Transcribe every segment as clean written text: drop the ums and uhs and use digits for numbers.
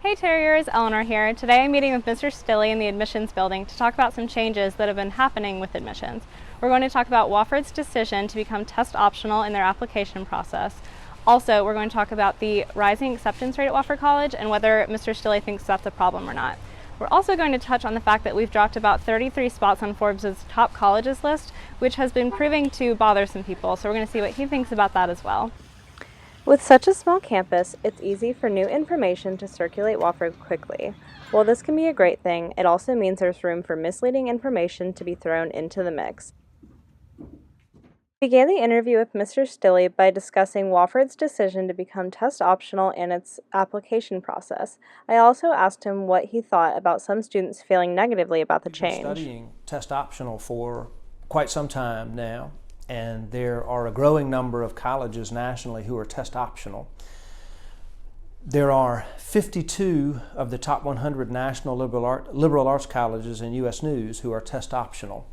Hey Terriers, Eleanor here. Today I'm meeting with Mr. Stille in the admissions building to talk about some changes that have been happening with admissions. We're going to talk about Wofford's decision to become test optional in their application process. Also, we're going to talk about the rising acceptance rate at Wofford College and whether Mr. Stille thinks that's a problem or not. We're also going to touch on the fact that we've dropped about 33 spots on Forbes' top colleges list, which has been proving to bother some people, so we're going to see what he thinks about that as well. With such a small campus, it's easy for new information to circulate Wofford quickly. While this can be a great thing, it also means there's room for misleading information to be thrown into the mix. We began the interview with Mr. Stille by discussing Wofford's decision to become test optional and its application process. I also asked him what he thought about some students feeling negatively about the change. I've been studying test optional for quite some time now, and there are a growing number of colleges nationally who are test optional. There are 52 of the top 100 national liberal arts colleges in U.S. News who are test optional.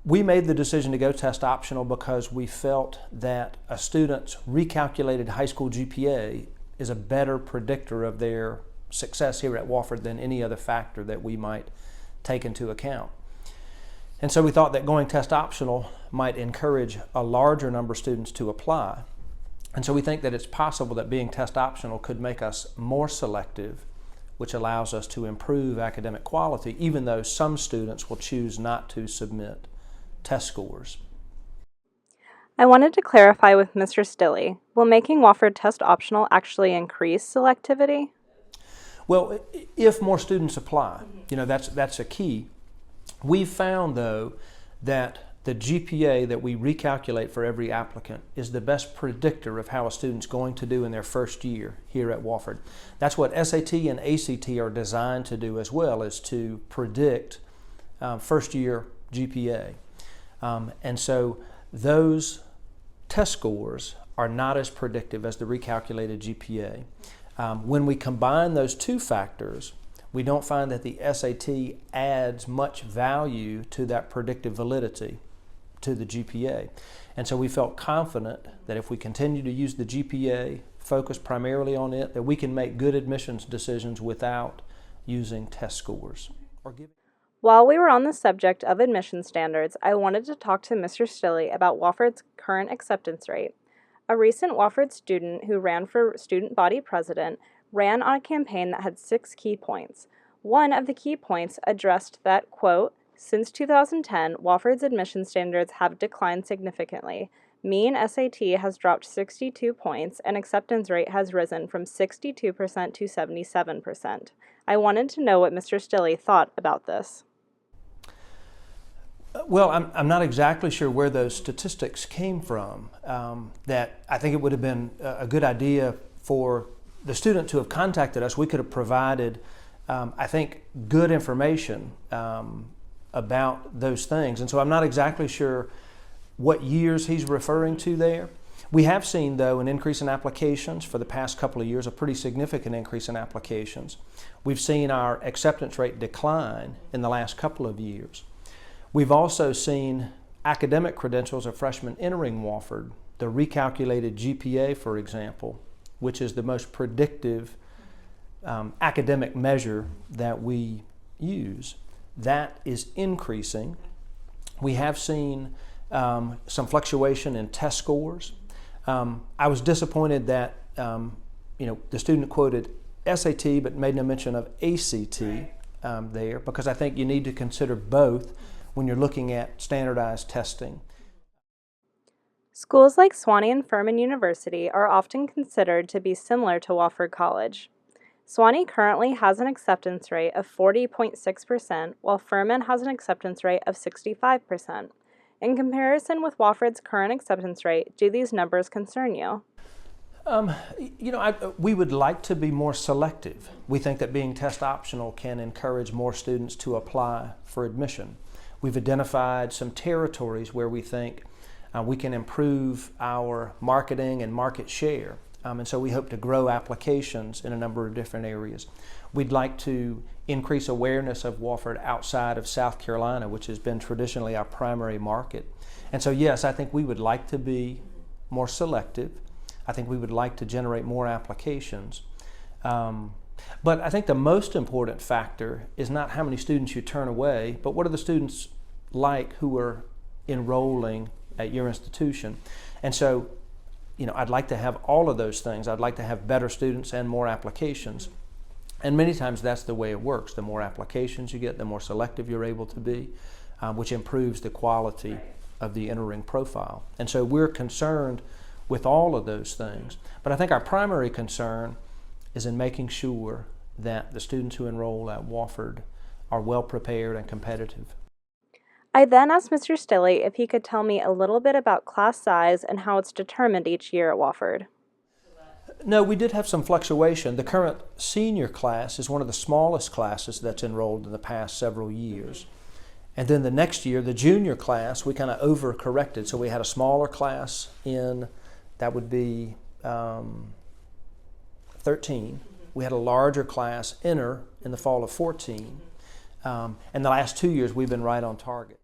We made the decision to go test optional because we felt that a student's recalculated high school GPA is a better predictor of their success here at Wofford than any other factor that we might take into account. And so we thought that going test optional might encourage a larger number of students to apply. And so we think that it's possible that being test optional could make us more selective, which allows us to improve academic quality, even though some students will choose not to submit test scores. I wanted to clarify with Mr. Stille, will making Wofford test optional actually increase selectivity? Well, if more students apply, that's a key. We've found, though, that the GPA that we recalculate for every applicant is the best predictor of how a student's going to do in their first year here at Wofford. That's what SAT and ACT are designed to do as well, is to predict first year GPA. And so those test scores are not as predictive as the recalculated GPA. When we combine those two factors, we don't find that the SAT adds much value to that predictive validity, to the GPA. And so we felt confident that if we continue to use the GPA, focus primarily on it, that we can make good admissions decisions without using test scores. While we were on the subject of admission standards, I wanted to talk to Mr. Stille about Wofford's current acceptance rate. A recent Wofford student who ran for student body president ran on a campaign that had 6 key points. One of the key points addressed that, quote, since 2010, Wofford's admission standards have declined significantly. Mean SAT has dropped 62 points and acceptance rate has risen from 62% to 77%. I wanted to know what Mr. Stille thought about this. Well, I'm not exactly sure where those statistics came from. That I think it would have been a good idea for the student to have contacted us. We could have provided, I think, good information about those things. And so I'm not exactly sure what years he's referring to there. We have seen, though, an increase in applications for the past couple of years, a pretty significant increase in applications. We've seen our acceptance rate decline in the last couple of years. We've also seen academic credentials of freshmen entering Wofford, the recalculated GPA, for example, which is the most predictive academic measure that we use. That is increasing. We have seen some fluctuation in test scores. I was disappointed that the student quoted SAT but made no mention of ACT there, because I think you need to consider both when you're looking at standardized testing. Schools like Sewanee and Furman University are often considered to be similar to Wofford College. Sewanee currently has an acceptance rate of 40.6%, while Furman has an acceptance rate of 65%. In comparison with Wofford's current acceptance rate, do these numbers concern you? We would like to be more selective. We think that being test optional can encourage more students to apply for admission. We've identified some territories where we think we can improve our marketing and market share. And so we hope to grow applications in a number of different areas. We'd like to increase awareness of Wofford outside of South Carolina, which has been traditionally our primary market. And so yes, I think we would like to be more selective. I think we would like to generate more applications. But I think the most important factor is not how many students you turn away, but what are the students like who are enrolling at your institution. And so, I'd like to have all of those things. I'd like to have better students and more applications. And many times that's the way it works. The more applications you get, the more selective you're able to be, which improves the quality of the entering profile. And so we're concerned with all of those things. But I think our primary concern is in making sure that the students who enroll at Wofford are well prepared and competitive. I then asked Mr. Stille if he could tell me a little bit about class size and how it's determined each year at Wofford. No, we did have some fluctuation. The current senior class is one of the smallest classes that's enrolled in the past several years. And then the next year, the junior class, we kind of over-corrected. So we had a smaller class that would be 13. We had a larger class enter in the fall of 14. And the last 2 years, we've been right on target.